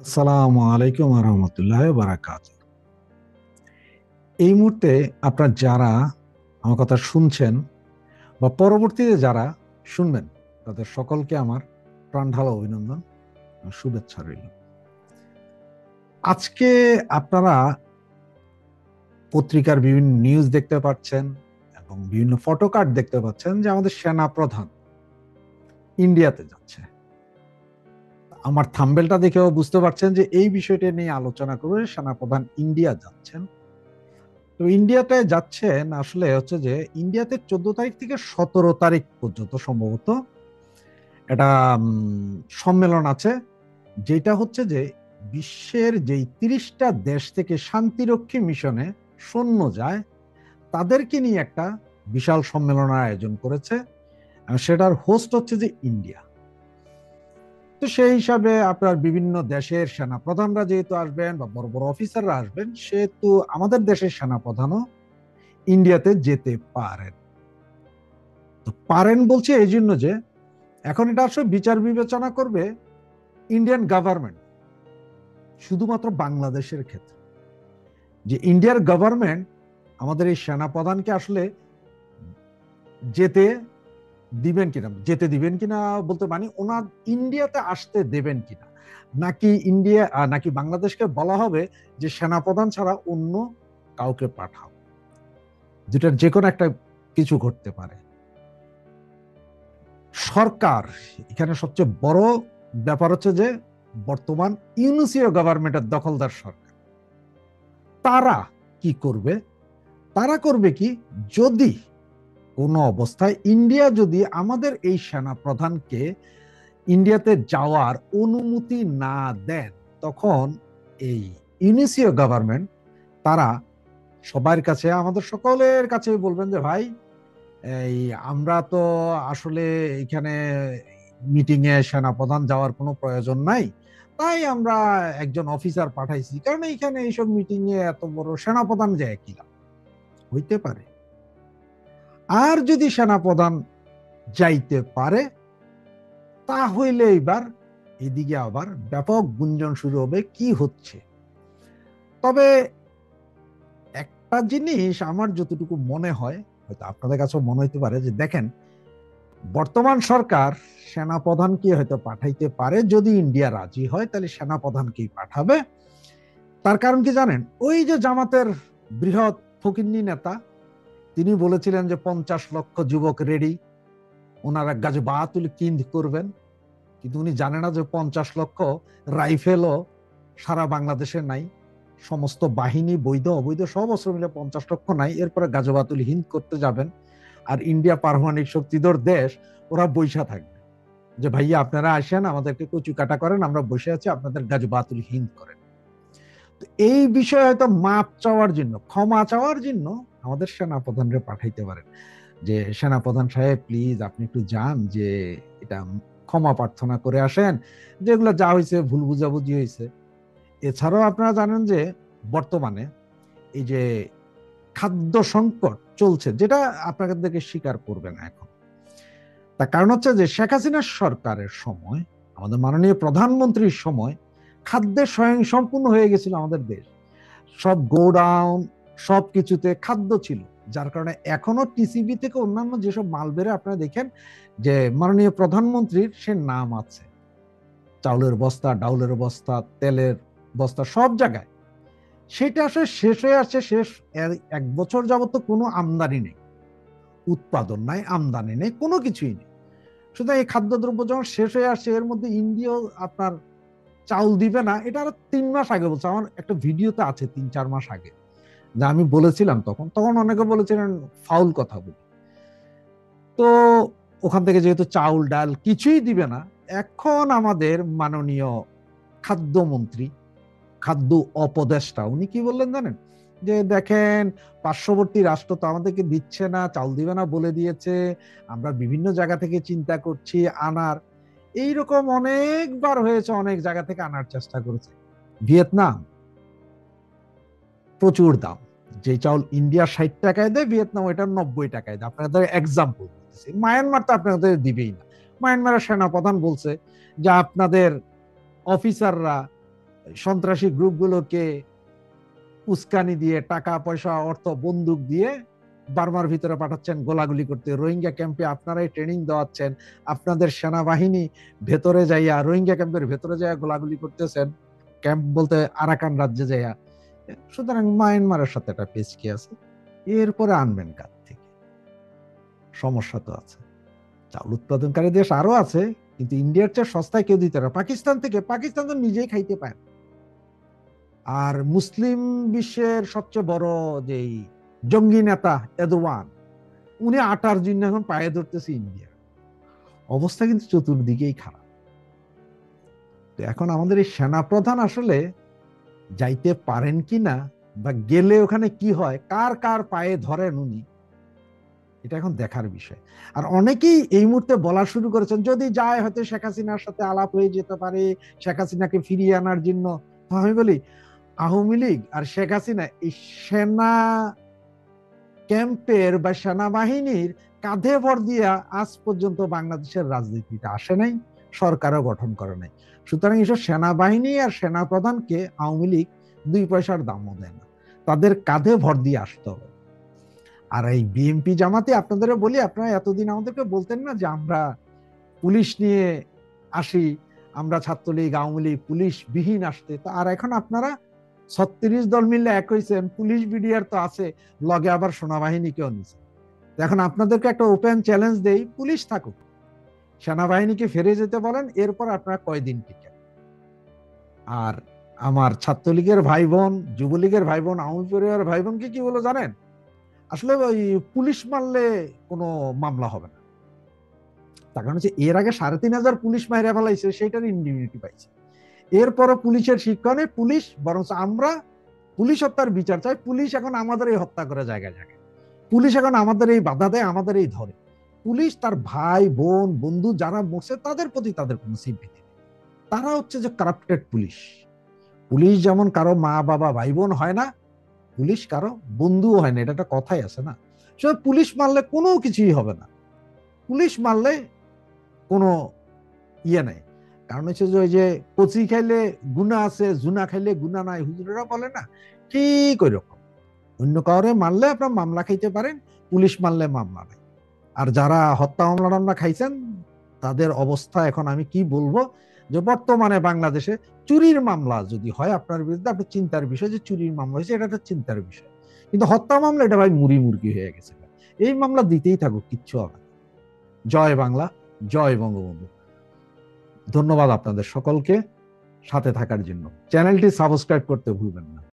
আসসালামু আলাইকুম রহমতুল্লাহ বারাকাত। এই মুহূর্তে আপনার যারা আমার কথা শুনছেন বা পরবর্তীতে যারা শুনবেন তাদের সকলকে আমার প্রাণ ঢালা অভিনন্দন, শুভেচ্ছা রইল। আজকে আপনারা পত্রিকার বিভিন্ন নিউজ দেখতে পাচ্ছেন এবং বিভিন্ন ফটোকার্ড দেখতে পাচ্ছেন যে আমাদের সেনা প্রধান ইন্ডিয়াতে যাচ্ছে। আমার থাম্বেলটা দেখেও বুঝতে পারছেন যে এই বিষয়টা নিয়ে আলোচনা করে সেনাপ্রধান ইন্ডিয়া যাচ্ছেন। তো ইন্ডিয়াতে যাচ্ছেন আসলে হচ্ছে যে ইন্ডিয়াতে 14 তারিখ থেকে 17 তারিখ পর্যন্ত সম্ভবত এটা সম্মেলন আছে, যেটা হচ্ছে যে বিশ্বের যেই 30টা দেশ থেকে শান্তিরক্ষী মিশনে সৈন্য যায় তাদেরকে নিয়ে একটা বিশাল সম্মেলনের আয়োজন করেছে। সেটার হোস্ট হচ্ছে যে ইন্ডিয়া। তো সেই হিসাবে আপনার বিভিন্ন দেশের সেনা প্রধানরা যেহেতু আসবেন বা বড় বড় অফিসাররা আসবেন, সেহেতু আমাদের দেশের সেনা প্রধানও ইন্ডিয়াতে যেতে পারেন। তো পারেন বলছে এই জন্য যে এখন এটা আসলে বিচার বিবেচনা করবে ইন্ডিয়ান গভর্নমেন্ট, শুধুমাত্র বাংলাদেশের ক্ষেত্রে যে ইন্ডিয়ার গভর্নমেন্ট আমাদের এই সেনা প্রধানকে আসলে যেতে দিবেন কিনা, যেতে দিবেন কিনা বলতে মানে ওনার ইন্ডিয়াতে আসতে দেবেন কিনা, নাকি ইন্ডিয়া নাকি বাংলাদেশকে বলা হবে যে সেনা প্রধান ছাড়া অন্য কাউকে পাঠাও। দুটার যে কোনো একটা কিছু ঘটতে পারে। সরকার এখানে সবচেয়ে বড় ব্যাপার হচ্ছে যে বর্তমান ইউনিসীয় গভর্নমেন্টের দখলদার সরকার। তারা কি করবে? তারা করবে কি, যদি কোনো অবস্থায় ইন্ডিয়া যদি আমাদের এই সেনা প্রধানকে ইন্ডিয়াতে যাওয়ার অনুমতি না দেন, তখন এই ইউনিসীয় গভর্নমেন্ট তারা সবার কাছে, আমাদের সকলের কাছে বলবেন যে ভাই, এই আমরা তো আসলে এখানে মিটিং এ সেনাপ্রধান যাওয়ার কোনো প্রয়োজন নাই, তাই আমরা একজন অফিসার পাঠাইছি, কারণ এইখানে এইসব মিটিং এ এত বড় সেনাপ্রধান যায় কি লাভ? হইতে পারে। আর যদি সেনাপ্রধান যাইতে পারে, তাহলে এবার এদিকে আবার ব্যাপক গুঞ্জন শুরু হবে কি হচ্ছে। তবে একটা জিনিস আমার যতটুকু মনে হয়, হয়তো আপনাদের কাছেও মনে হইতে পারে, যে দেখেন বর্তমান সরকার সেনাপ্রধানকে হয়তো পাঠাইতে পারে, যদি ইন্ডিয়া রাজি হয় তাহলে সেনাপ্রধানকেই পাঠাবে। তার কারণ কি জানেন? ওই যে জামাতের বৃহৎ ফকিন্নি নেতা, তিনি বলেছিলেন যে 50 লক্ষ যুবক রেডি, ওনারা গাজবাতুল কিন্দ করবেন। কিন্তু উনি জানে না যে 50 লক্ষ রাইফেলও সারা বাংলাদেশে নাই। সমস্ত বাহিনী বৈধ অবৈধ সব অস্ত্র মিলে 50 লক্ষ নাই। এরপরে গাজবাতুল হিন্দ করতে যাবেন, আর ইন্ডিয়া পারমাণবিক শক্তিধর দেশ, ওরা বৈশা থাকবে যে ভাইয়া আপনারা আসেন, আমাদেরকে কচু কাটা করেন, আমরা বসে আছি, আপনাদের গাজবাতুল হিন্দ করেন। তো এই বিষয়ে হয়তো মাপ চাওয়ার জন্য, ক্ষমা চাওয়ার জন্য আমাদের সেনাপ্রধানরে পাঠাইতে পারেন যে সেনাপ্রধান সাহেব প্লিজ আপনি একটু যান, যে এটা ক্ষমা প্রার্থনা করে আসেন, যেগুলো যা হয়েছে ভুল বুঝাবুঝি হয়েছে। এছাড়াও আপনারা জানেন যে বর্তমানে এই যে খাদ্য সংকট চলছে, যেটা আপনাদেরকে স্বীকার করবে না এখন। তার কারণ হচ্ছে যে শেখ হাসিনার সরকারের সময়, আমাদের মাননীয় প্রধানমন্ত্রীর সময় খাদ্যে স্বয়ংসম্পূর্ণ হয়ে গেছিল আমাদের দেশ। সব গোডাউন সব কিছুতে খাদ্য ছিল, যার কারণে এখনো টিসিবি থেকে অন্যান্য যেসব মাল বেরে আপনারা দেখেন যে মাননীয় প্রধানমন্ত্রীর সে নাম আছে, চাউলের বস্তা, ডাউলের বস্তা, তেলের বস্তা সব জায়গায়। সেটা আসলে শেষ হয়ে আসছে। শেষ 1 বছর যাবত কোনো আমদানি নেই, উৎপাদন নাই, আমদানি নেই, কোনো কিছুই নেই। সুতরাং এই খাদ্যদ্রব্য যখন শেষ হয়ে আসছে, এর মধ্যে ইন্ডিয়াও আপনার চাউল দিবে না, এটা আরো 3 মাস আগে বলছে। আমার একটা ভিডিওতে আছে 3-4 মাস আগে, যা আমি বলেছিলাম তখন। তখন অনেকে বলেছিলেন ফাউল কথা বলি। তো ওখান থেকে যেহেতু চাউল ডাল কিছুই দিবে না, এখন আমাদের মাননীয় খাদ্যমন্ত্রী, খাদ্য উপদেষ্টা, উনি কি বললেন জানেন? যে দেখেন, পার্শ্ববর্তী রাষ্ট্র তো আমাদেরকে দিচ্ছে না, চাউল দিবে না বলে দিয়েছে, আমরা বিভিন্ন জায়গা থেকে চিন্তা করছি আনার। এইরকম অনেকবার হয়েছে, অনেক জায়গা থেকে আনার চেষ্টা করেছে। ভিয়েতনাম প্রচুর দাম, যে চাউল ইন্ডিয়া 60 টাকায় দেয়, ভিয়েতনাম ওইটা 90 টাকায় দেয়। আপনাদের এক্সাম্পল বলতেছি, মায়ানমার তো আপনাদের দিবেই না। মায়ানমারের সেনাপ্রধান বলছে যে আপনাদের অফিসাররা সন্ত্রাসী গ্রুপগুলোকে উস্কানি দিয়ে, টাকা পয়সা, অর্থ, বন্দুক দিয়ে বার্মার ভিতরে পাঠাচ্ছেন গোলাগুলি করতে। রোহিঙ্গা ক্যাম্পে আপনারাই ট্রেনিং দেওয়াচ্ছেন, আপনাদের সেনাবাহিনী ভেতরে যাইয়া, রোহিঙ্গা ক্যাম্পের ভেতরে যাইয়া গোলাগুলি করতেছেন, ক্যাম্প বলতে আরাকান রাজ্যে যাইয়া। সুতরাং মায়ানমারের সাথে একটা পেচকি আছে, এরপরে আনবেন কার থেকে? সমস্যা তো আছে। চাউল উৎপাদনকারী দেশ আরো আছে, কিন্তু ইন্ডিয়ার চেয়ে সস্তায় কেউ দিতে পারে। পাকিস্তান থেকে, পাকিস্তান তো নিজেই খাইতে পায়। আর মুসলিম বিশ্বের সবচেয়ে বড় যেই জঙ্গি নেতা এরদোয়ান, উনি আটার জন্য এখন পায়ে ধরতেছে ইন্ডিয়া। অবস্থা কিন্তু চতুর্দিকেই খারাপ। তো এখন আমাদের এই সেনাপ্রধান আসলে যাইতে পারেন কিনা, বা গেলে ওখানে কি হয়, কার কার পায়ে ধরেন উনি, এটা এখন দেখার বিষয়। আর অনেকেই এই মুহূর্তে বলা শুরু করেছেন, যদি যায় হয়তো শেখ হাসিনার সাথে আলাপ হয়ে যেতে পারে, শেখ হাসিনাকে ফিরিয়ে আনার জন্য। আমি বলি, আওয়ামী লীগ আর শেখ হাসিনা এই সেনা ক্যাম্পের বা সেনাবাহিনীর কাঁধে ভর দিয়া আজ পর্যন্ত বাংলাদেশের রাজনীতিতে আসে নাই, সরকারও গঠন করে নাই। সুতরাং এইসব সেনাবাহিনী আর সেনা প্রধানকে আওয়ামী লীগ 2 পয়সার দামও দেয় না, তাদের কাঁধে ভর দিয়ে আসতে হবে। আর এই বিএনপি জামাতে আপনাদের বলি, আপনারা এতদিন আমাদেরকে বলতেন না যে আমরা পুলিশ নিয়ে আসি, আমরা ছাত্রলীগ আওয়ামী লীগ পুলিশ বিহীন আসতে, তো আর এখন আপনারা 36 দল মিলে এক হয়েছেন, পুলিশ বিডিআর তো আছে, লগে আবার সেনাবাহিনীকেও নিছে। এখন আপনাদেরকে একটা ওপেন চ্যালেঞ্জ দেই, পুলিশ থাকুক, সেনাবাহিনীকে ফিরে যেতে বলেন, এরপর আপনারা কয়দিন টিকেন। আর আমার ছাত্রলীগের ভাই বোন, যুবলীগের ভাই বোন, আওয়ামী পরিবারের ভাই বোনকে কি বলো জানেন? আসলে ওই পুলিশ মারলে কোনো মামলা হবে না। তার কারণ হচ্ছে এর আগে 3,500 পুলিশ মাইরা ফেলাইছে, সেটার ইন্ডিমিউনিটি পাইছে। এরপরও পুলিশের শিক্ষা নেই, পুলিশ বরঞ্চ আমরা পুলিশ হত্যার বিচার চাই। পুলিশ এখন আমাদের এই হত্যা করে জায়গায় জায়গায়, পুলিশ এখন আমাদের এই বাধা দেয়, আমাদের এই ধরে। পুলিশ তার ভাই বোন বন্ধু যারা মরছে তাদের প্রতি তাদের কোনো সিম্পিতি নেই। তারা হচ্ছে যে কারাপ্টেড পুলিশ। পুলিশ যেমন কারো মা বাবা ভাই বোন হয় না, পুলিশ কারো বন্ধুও হয় না, এটা একটা কথাই আছে না। সে পুলিশ মারলে কোনো কিছুই হবে না, পুলিশ মারলে কোনো ইয়ে নাই। কারণ হচ্ছে যে ওই যে কচি খাইলে গুণা আছে, জুনা খাইলে গুণা নাই, হুজুরেরা বলে না, ঠিক ওই রকম। অন্য কাউরে মারলে আপনার মামলা খাইতে পারেন, পুলিশ মারলে মামলা নাই। আর যারা হত্যা মামলা টামলা খাইছেন তাদের অবস্থা এখন আমি কি বলবো, যে বর্তমানে বাংলাদেশে চুরির মামলা যদি হয় আপনার বিরুদ্ধে, আপনার চিন্তার বিষয় যে চুরির মামলা হয়েছে, এটা একটা চিন্তার বিষয়। কিন্তু হত্যা মামলা, এটা ভাই মুড়ি মুরগি হয়ে গেছে। এই মামলা দিতেই থাকুক, কিচ্ছু হবে না। জয় বাংলা, জয় বঙ্গবন্ধু। ধন্যবাদ আপনাদের সকলকে সাথে থাকার জন্য। চ্যানেলটি সাবস্ক্রাইব করতে ভুলবেন না।